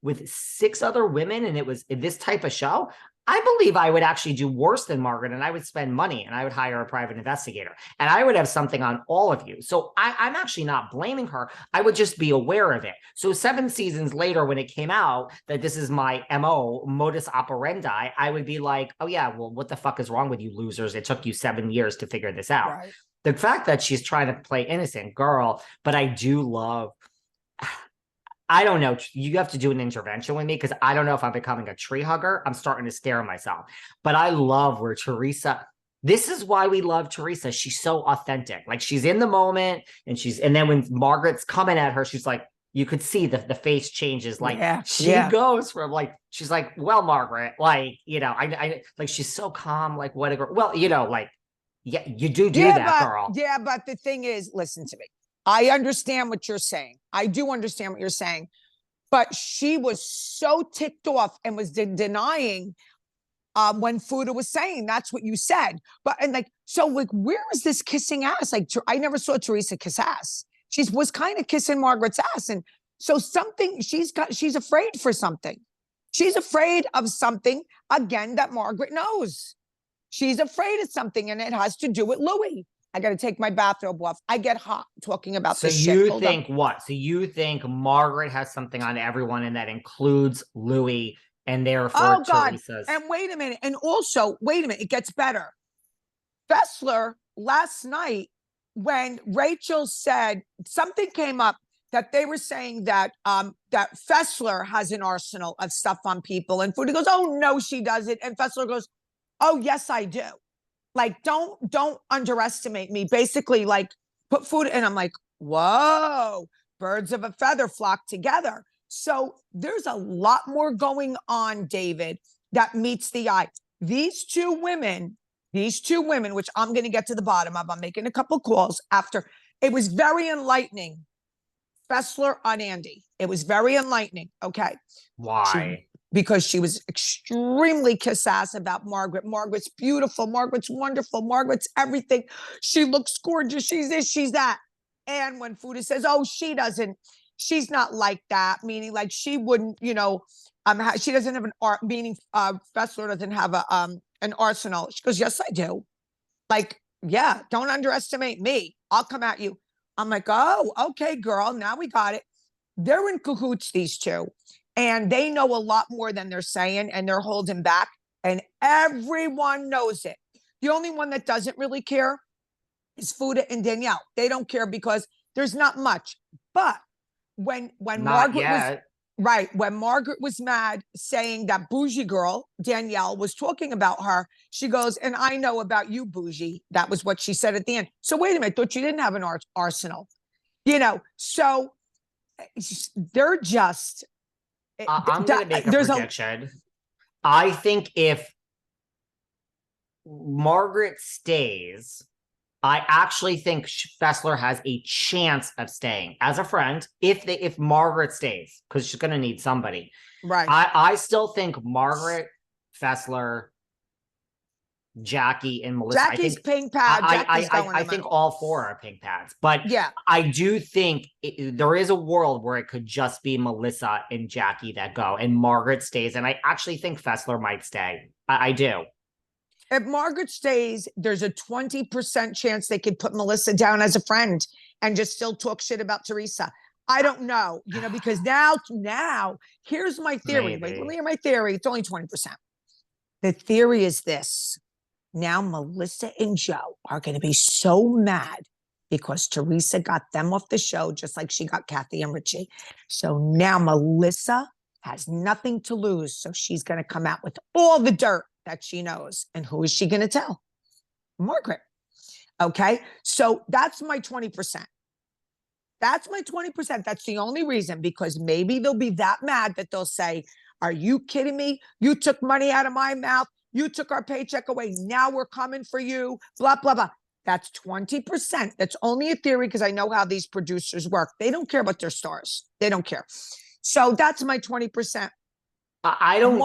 with 6 other women and it was this type of show, I believe I would actually do worse than Margaret, and I would spend money and I would hire a private investigator and I would have something on all of you. So I'm actually not blaming her. I would just be aware of it. So 7 seasons later, when it came out that this is my MO, modus operandi, I would be like, oh yeah, well, what the fuck is wrong with you losers? It took you 7 years to figure this out. Right. The fact that she's trying to play innocent girl, but I do love, I don't know. You have to do an intervention with me because I don't know if I'm becoming a tree hugger. I'm starting to stare at myself. But I love where Teresa, this is why we love Teresa. She's so authentic. Like she's in the moment and then when Margaret's coming at her, she's like, you could see the face changes. Like she goes from like, she's like, well, Margaret, like, you know, I like, she's so calm. Like what a girl. Well, you know, like, yeah, you do that, girl. Yeah, but the thing is, listen to me. I understand what you're saying. I do understand what you're saying. But she was so ticked off and was denying when Fuda was saying that's what you said. But and like, so like, where is this kissing ass? Like, I never saw Teresa kiss ass. She was kind of kissing Margaret's ass. And so something, she's afraid for something. She's afraid of something, again, that Margaret knows. She's afraid of something, and it has to do with Louis. I got to take my bathrobe off. I get hot talking about this shit. So you think what? So you think Margaret has something on everyone, and that includes Louis, and therefore Teresa's. And wait a minute. And also, wait a minute. It gets better. Fessler, last night, when Rachel said something came up, that they were saying that that Fessler has an arsenal of stuff on people. And Fuda goes, oh, no, she doesn't. And Fessler goes, oh, yes, I do. Like, don't underestimate me. Basically, like, put food, and I'm like, whoa, birds of a feather flock together. So there's a lot more going on, David, that meets the eye. These two women, which I'm going to get to the bottom of, I'm making a couple calls after. It was very enlightening. Fessler on Andy. It was very enlightening. Okay. Why? Because she was extremely kiss-ass about Margaret. Margaret's beautiful. Margaret's wonderful. Margaret's everything. She looks gorgeous. She's this, she's that. And when Fuda says, oh, she's not like that, meaning like she wouldn't, you know, she doesn't have meaning Fessler doesn't have an arsenal. She goes, yes, I do. Like, yeah, don't underestimate me. I'll come at you. I'm like, oh, okay, girl. Now we got it. They're in cahoots, these two. And they know a lot more than they're saying, and they're holding back, and everyone knows it. The only one that doesn't really care is Fuda and Danielle. They don't care because there's not much. But when Margaret was mad, saying that bougie girl, Danielle, was talking about her, she goes, and I know about you, bougie. That was what she said at the end. So wait a minute, thought you didn't have an arsenal. You know, so they're just... I'm going to make a prediction. I think if Margaret stays, I actually think Fessler has a chance of staying as a friend if Margaret stays, because she's going to need somebody. Right. I still think Margaret, Fessler, Jackie, and Melissa. Jackie's pink pad. I think all 4 are pink pads, but yeah, I do think there is a world where it could just be Melissa and Jackie that go, and Margaret stays. And I actually think Fessler might stay. I do. If Margaret stays, there's a 20% chance they could put Melissa down as a friend and just still talk shit about Teresa. I don't know, you know, because now here's my theory. Wait, let me hear my theory. It's only 20%. The theory is this. Now Melissa and Joe are going to be so mad because Teresa got them off the show, just like she got Kathy and Richie. So now Melissa has nothing to lose. So she's going to come out with all the dirt that she knows. And who is she going to tell? Margaret. Okay. So that's my 20%. That's my 20%. That's the only reason, because maybe they'll be that mad that they'll say, are you kidding me? You took money out of my mouth. You took our paycheck away. Now we're coming for you. Blah, blah, blah. That's 20%. That's only a theory because I know how these producers work. They don't care about their stars. They don't care. So that's my 20%. I don't.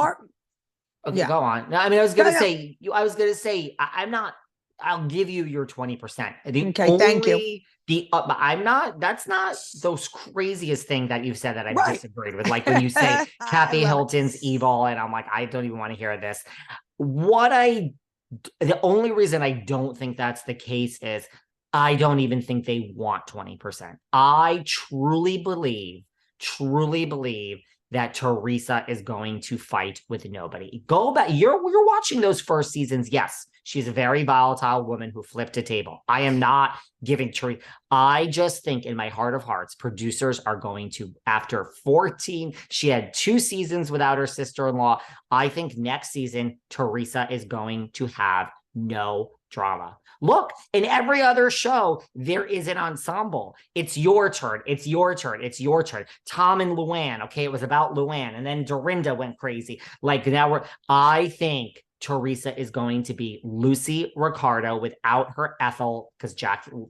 Okay, yeah. Go on. No, I mean, I was going to say, I'm not, I'll give you your 20%. Okay, thank you. But I'm not, that's not those craziest thing that you've said that I've Right. disagreed with. Like when you say I Kathy love it. Hilton's evil, and I'm like, I don't even want to hear this. The only reason I don't think that's the case is I don't even think they want 20%. I truly believe that Teresa is going to fight with nobody. Go back. You're watching those first seasons. Yes, she's a very volatile woman who flipped a table. I am not giving Teresa. I just think in my heart of hearts, producers are going to, after 14, she had 2 seasons without her sister-in-law. I think next season, Teresa is going to have no drama. Look, in every other show, there is an ensemble. It's your turn. It's your turn. It's your turn. Tom and Luann. Okay, it was about Luann. And then Dorinda went crazy. Like now I think Teresa is going to be Lucy Ricardo without her Ethel, because Jacqueline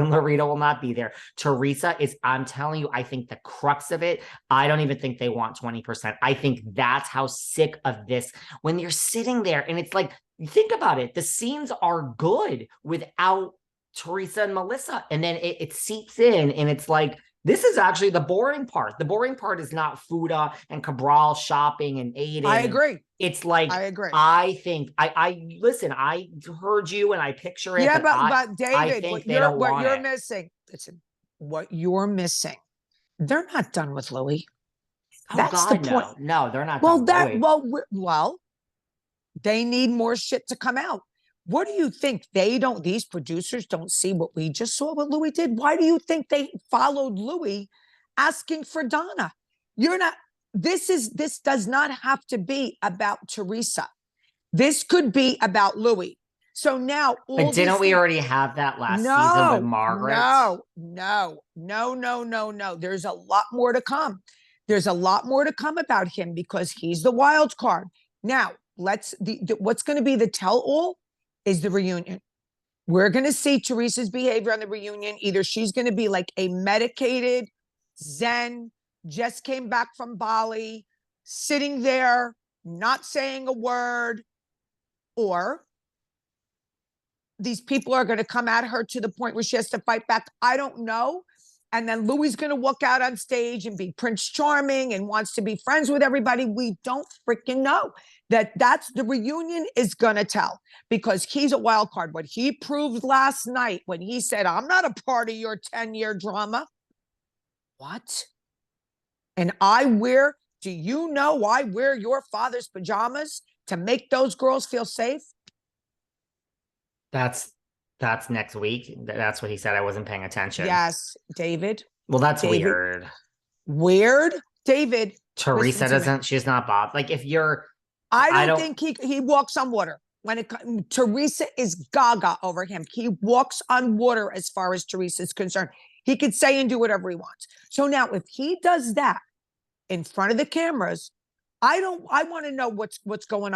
Laurita will not be there. Teresa is, I'm telling you, I think the crux of it, I don't even think they want 20%. I think that's how sick of this, when you're sitting there and it's like, think about it. The scenes are good without Teresa and Melissa. And then it seeps in and it's like, this is actually the boring part. The boring part is not Fuda and Cabral shopping and Aydin. I agree. It's like, I agree. I think, listen, I heard you and I picture it. Yeah, but David, what you're missing, listen, what you're missing, they're not done with Louis. Oh, That's God, the point. No, they're not done with Louis. Well, they need more shit to come out. What do you think? These producers don't see what we just saw what Louis did. Why do you think they followed Louis asking for Donna? This does not have to be about Teresa. This could be about Louis. So now, but didn't we already have that last season with Margaret? No. There's a lot more to come. There's a lot more to come about him because he's the wild card. Now, what's going to be the tell-all is the reunion. We're going to see Teresa's behavior on the reunion. Either she's going to be like a medicated Zen, just came back from Bali, sitting there, not saying a word, or these people are going to come at her to the point where she has to fight back. I don't know. And then Louis is going to walk out on stage and be Prince Charming and wants to be friends with everybody. We don't freaking know. That's the reunion is going to tell, because he's a wild card. What he proved last night when he said, I'm not a part of your 10-year drama. What? And do you know I wear your father's pajamas to make those girls feel safe? That's next week. That's what he said. I wasn't paying attention. Yes, David. Well, that's weird. Weird, David. Teresa doesn't. She's not Bob. Like if you're, I don't think he walks on water. Teresa is gaga over him. He walks on water as far as Teresa is concerned. He could say and do whatever he wants. So now, if he does that in front of the cameras, I want to know what's going on.